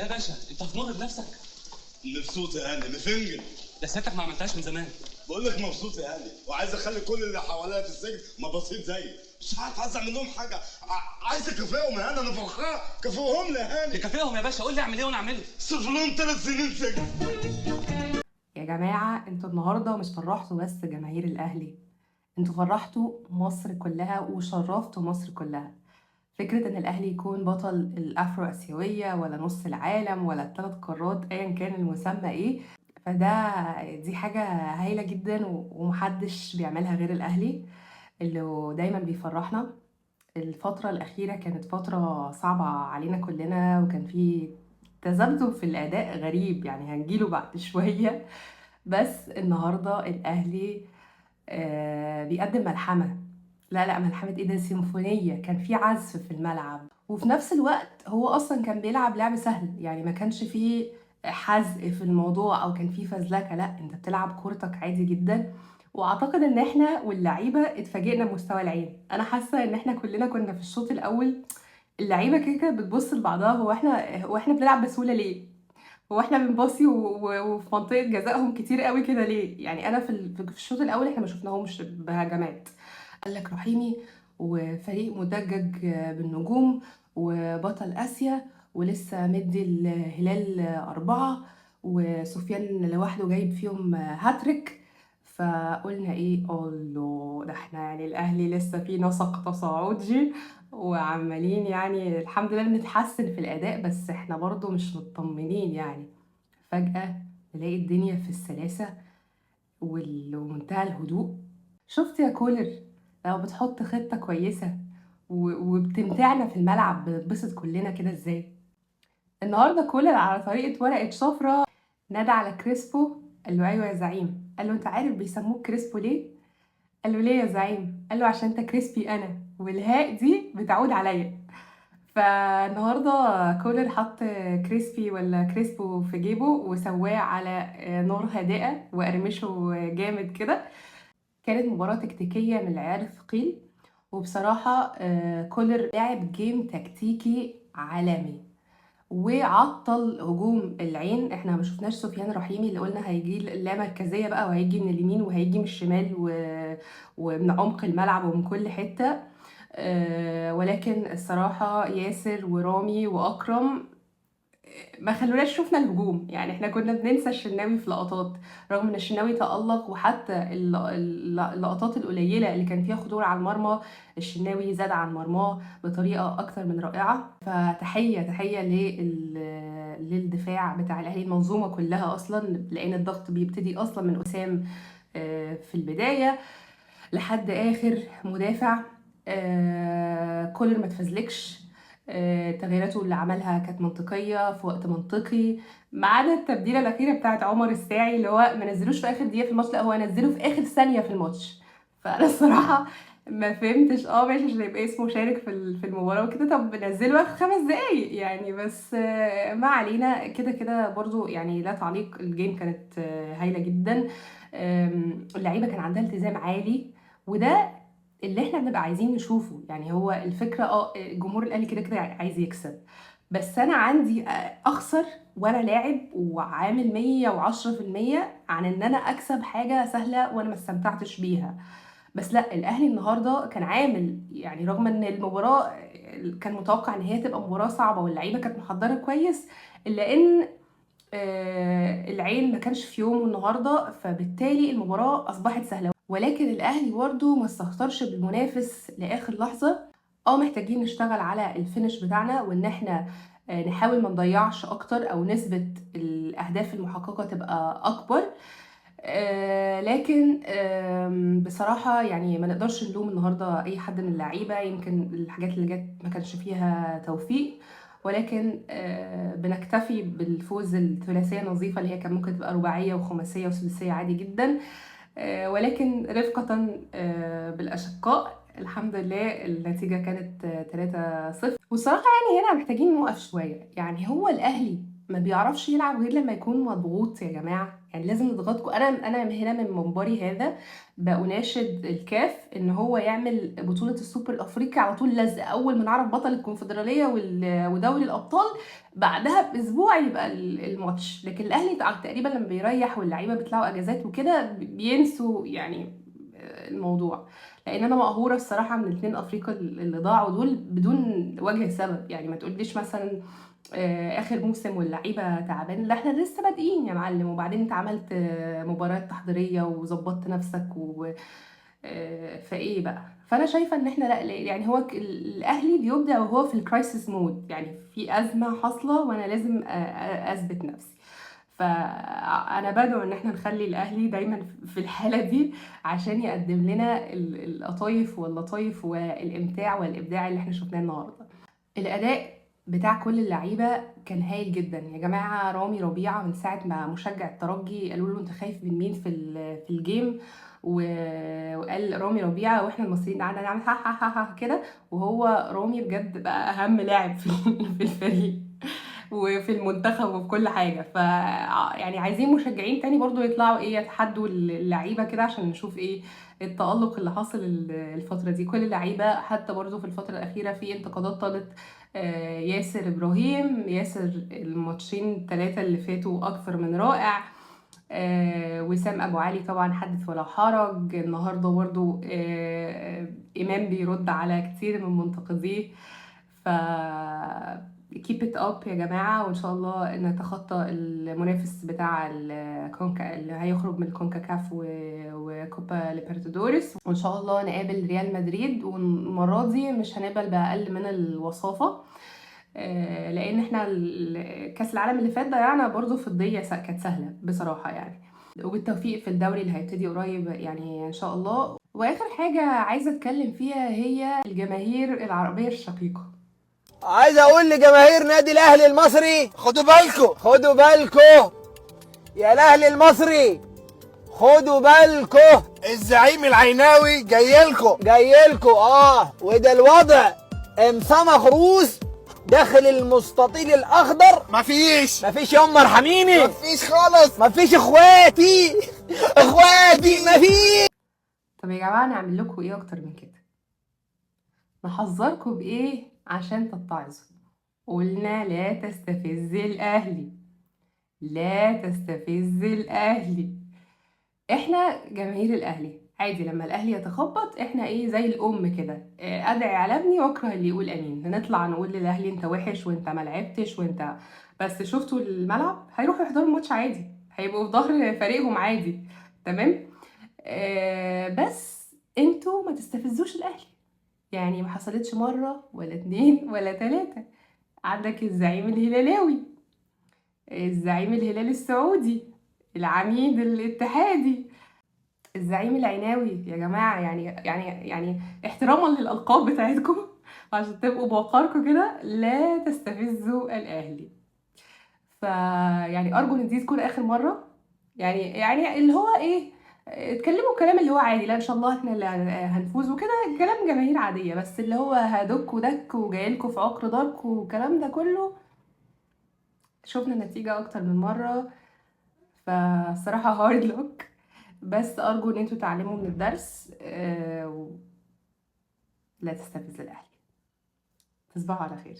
يا باشا انت هتمر بنفسك. مبسوط يا هاني مفنجل. ده سيادتك ما عملتهاش من زمان. بقول لك مبسوط يا هاني وعايز اخلي كل اللي حواليا في السجن مبسوط زيي. مش عارف ازعل منهم حاجه. عايز اكافئهم يا هاني. انا فرحان كافئهم لي يا هاني. تكافئهم يا باشا، قول لي اعمل ايه وانا اعمله. صرف لهم 3 سنين سجن. يا جماعة انتوا النهاردة مش فرحتوا بس جماهير الأهلي، انتوا فرحتوا مصر كلها وشرفتوا مصر كلها. فكرة ان الأهلي يكون بطل الأفرو آسيوية ولا نص العالم ولا الثلاث قارات ايا كان المسمى ايه، دي حاجة هايلة جدا ومحدش بيعملها غير الأهلي اللي دايما بيفرحنا. الفترة الأخيرة كانت فترة صعبة علينا كلنا وكان في تذبذب في الأداء غريب، يعني هنجيله بعد شوية. بس النهاردة الأهلي بيقدم ملحمة. لا ملحمة ايه ده، سيمفونية. كان في عزف في الملعب وفي نفس الوقت هو أصلا كان بيلعب لعب سهل، يعني ما كانش فيه حزق في الموضوع أو كان فيه فزلكة. لا انت بتلعب كورتك عادي جدا. واعتقد ان احنا واللعيبة اتفاجئنا بمستوى العين. انا حاسة ان احنا كلنا كنا في الشوط الأول اللعيبة كده بتبص لبعضها، هو احنا بنلعب بسهولة ليه؟ هو احنا بنباصي وفي منطقة جزائهم كتير قوي كده ليه؟ يعني انا في الشوط الاول احنا ما شفناهمش بهجمات. قال لك رحيمي وفريق مدجج بالنجوم وبطل اسيا ولسه مدي الهلال 4 وسفيان لوحده جايب فيهم هاتريك. فقلنا ايه، الله ده احنا يعني الاهلي لسه في نسق تصاعدي وعمالين يعني الحمد لله بنتحسن في الاداء، بس احنا برضو مش مطمنين يعني. فجأة نلاقي الدنيا في السلاسة ومنتهى الهدوء. شفت يا كولر لو بتحط خطة كويسة وبتمتعنا في الملعب بنتبسط كلنا كده ازاي؟ النهارده كولر على طريقة ورقة شفرة نادى على كريسبو، قال له ايوه يا زعيم. قال له انت عارف بيسموك كريسبو ليه؟ قال له ليه يا زعيم؟ قال له عشان انت كريسبي انا والهاء دي بتعود عليا. فالنهارده كولر حط كريسبي ولا كريسبو في جيبه وسواه على نار هادئة وقرمشه جامد كده. كانت مباراة تكتيكية من العيار الثقيل، وبصراحة كولر لعب جيم تكتيكي عالمي وعطل هجوم العين. احنا ما شفناش سفيان رحيمي اللي قلنا هيجي اللامركزية بقى وهيجي من اليمين وهيجي من الشمال ومن عمق الملعب ومن كل حتة. ولكن الصراحة ياسر ورامي وأكرم ما خلوناش شفنا الهجوم. يعني احنا كنا بننسى الشناوي في لقطات، رغم ان الشناوي تألق وحتى اللقطات القليلة اللي كان فيها خطورة على المرمى الشناوي زاد عن مرماه بطريقة أكتر من رائعة. فتحية للدفاع بتاع الأهلي، المنظومة كلها أصلا، لأن الضغط بيبتدي أصلا من أسام في البداية لحد آخر مدافع. كولر ما تفزلكش. تغييراته اللي عملها كانت منطقية في وقت منطقي، ما عدا التبديلة الأخيرة بتاعت عمر الساعي اللي هو ما نزلوش في آخر دقيقة في الماتش، لا هو نزله في آخر ثانية في الماتش. فأنا الصراحة ما فهمتش. ماشي عشان يبقى اسمه شارك في المباراة وكده، طب نزله آخر 5 دقايق يعني. بس ما علينا، كده برضو يعني لا تعليق. الجيم كانت هايلة جدا. اللعيبة كان عندها التزام عالي وده اللي احنا بنبقى عايزين نشوفه. يعني هو الفكرة الجمهور الاهلي كده عايز يكسب، بس انا عندي اخسر وانا لاعب وعامل 110% عن ان انا اكسب حاجة سهلة وانا ما استمتعتش بيها. بس لا، الاهلي النهاردة كان عامل، يعني رغم ان المباراة كان متوقع ان هي تبقى مباراة صعبة واللعيبة كانت محضرة كويس، الا ان العين ما كانش في يومه النهارده، فبالتالي المباراه اصبحت سهله. ولكن الاهلي برضه ما استهترش بالمنافس لاخر لحظه. محتاجين نشتغل على الفينش بتاعنا وان احنا نحاول ما نضيعش اكتر او نسبه الاهداف المحققه تبقى اكبر. لكن بصراحة يعني ما نقدرش نلوم النهاردة أي حد من اللعيبة، يمكن الحاجات اللي جت ما كانش فيها توفيق، ولكن بنكتفي بالفوز الثلاثية النظيفة اللي هي كان ممكن تبقى رباعية وخماسية وسداسية عادي جدا. ولكن رفقة بالأشقاء الحمد لله النتيجة كانت 3-0. والصراحة يعني هنا محتاجين نوقف شوية. يعني هو الأهلي ما بيعرفش يلعب غير لما يكون مضغوط يا جماعة. يعني لازم نضغطكم. انا هنا من منبري هذا بأناشد الكاف ان هو يعمل بطولة السوبر الافريقي على طول لزق، اول ما نعرف بطل الكونفدرالية ودوري الابطال بعدها باسبوع يبقى الماتش. لكن الاهلي تقريبا لما بيريح واللعيبة بيطلعوا اجازات وكده بينسوا يعني الموضوع. لان انا مقهوره الصراحه من الاثنين افريقيا اللي ضاعوا دول بدون وجه سبب. يعني ما تقوليش مثلا اخر موسم واللعيبه تعبان، لا احنا لسه بادئين يا معلم، وبعدين انت عملت مباريات تحضيريه وظبطت نفسك فايه بقى. فانا شايفه ان احنا لا، يعني هو الاهلي بيبدع وهو في الكرايسيس مود، يعني في ازمه حاصله وانا لازم اثبت نفسي. فانا بدعو ان احنا نخلي الاهلي دايما في الحاله دي عشان يقدم لنا القطايف واللطايف والامتاع والابداع اللي احنا شفناه النهارده. الاداء بتاع كل اللعيبه كان هايل جدا يا جماعه. رامي ربيعه من ساعه ما مشجع الترجي قالوا له انت خايف من مين في الجيم، وقال رامي ربيعه، واحنا المصريين قعدنا نعمل ها ها ها ها كده، وهو رامي بجد بقى اهم لاعب في الفريق وفي المنتخب وفي كل حاجه. يعني عايزين مشجعين تاني برضو يطلعوا ايه يتحدوا اللعيبه كده عشان نشوف ايه التألق اللي حاصل الفتره دي. كل اللعيبه حتى برضو في الفتره الاخيره في انتقادات طالت ياسر ابراهيم. ياسر الماتشين 3 اللي فاتوا اكثر من رائع. وسام ابو علي طبعا حدث ولا حرج. النهارده برضو امام بيرد على كتير من منتقديه. ف keep it up يا جماعة، وإن شاء الله نتخطى المنافس بتاع الكونكا اللي هيخرج من الكونكاكاف وكوبا ليبرتادوريس، وإن شاء الله نقابل ريال مدريد، والمرة دي مش هنقبل بأقل من الوصافة. لأن احنا كأس العالم اللي فات ضيعنا برضو فضية كانت سهلة بصراحة يعني. وبالتوفيق في الدوري اللي هيبتدي قريب يعني إن شاء الله. وآخر حاجة عايزة أتكلم فيها هي الجماهير العربية الشقيقة. عايز اقول لجماهير نادي الاهلي المصري خدوا بالكم، خدوا بالكم يا الاهلي المصري، خدوا بالكم، الزعيم العيناوي جايلكم جايلكم. وده الوضع مصمخ روس داخل المستطيل الاخضر. مفيش يوم مرحميني، مفيش خالص، مفيش اخواتي مفيش. طب يا جماعة نعمل لكم ايه اكتر من كده؟ نحذركم بايه عشان تتعظوا؟ قلنا لا تستفز الاهلي، لا تستفز الاهلي. احنا جماهير الاهلي عادي لما الاهلي يتخبط احنا ايه زي الام كده، ادعي على ابني واكره اللي يقول امين. هنطلع نقول للاهلي انت وحش وانت ما لعبتش وانت بس شفتوا الملعب، هيروحوا يحضروا الماتش عادي، هيبقوا في ظهر فريقهم عادي. تمام. بس انتوا ما تستفزوش الاهلي. يعني ما حصلتش مرة ولا 2 ولا 3. عندك الزعيم الهلالاوي، الزعيم الهلال السعودي، العميد الاتحادي، الزعيم العيناوي يا جماعة. يعني احتراما للألقاب بتاعتكم عشان تبقوا بوقاركم كده، لا تستفزوا الأهلي. يعني أرجو إن دي تكون آخر مرة. يعني اللي هو إيه، اتكلموا الكلام اللي هو عادي، لا ان شاء الله احنا اللي هنفوز وكده، كلام جماهير عاديه. بس اللي هو هدك ودك وجايلكوا في عقر دارك والكلام ده كله شفنا النتيجه اكتر من مره. فالصراحه هارد لوك. بس ارجو ان انتوا تعلموا من الدرس. لا تستفز الاهلي. تصبحوا على خير.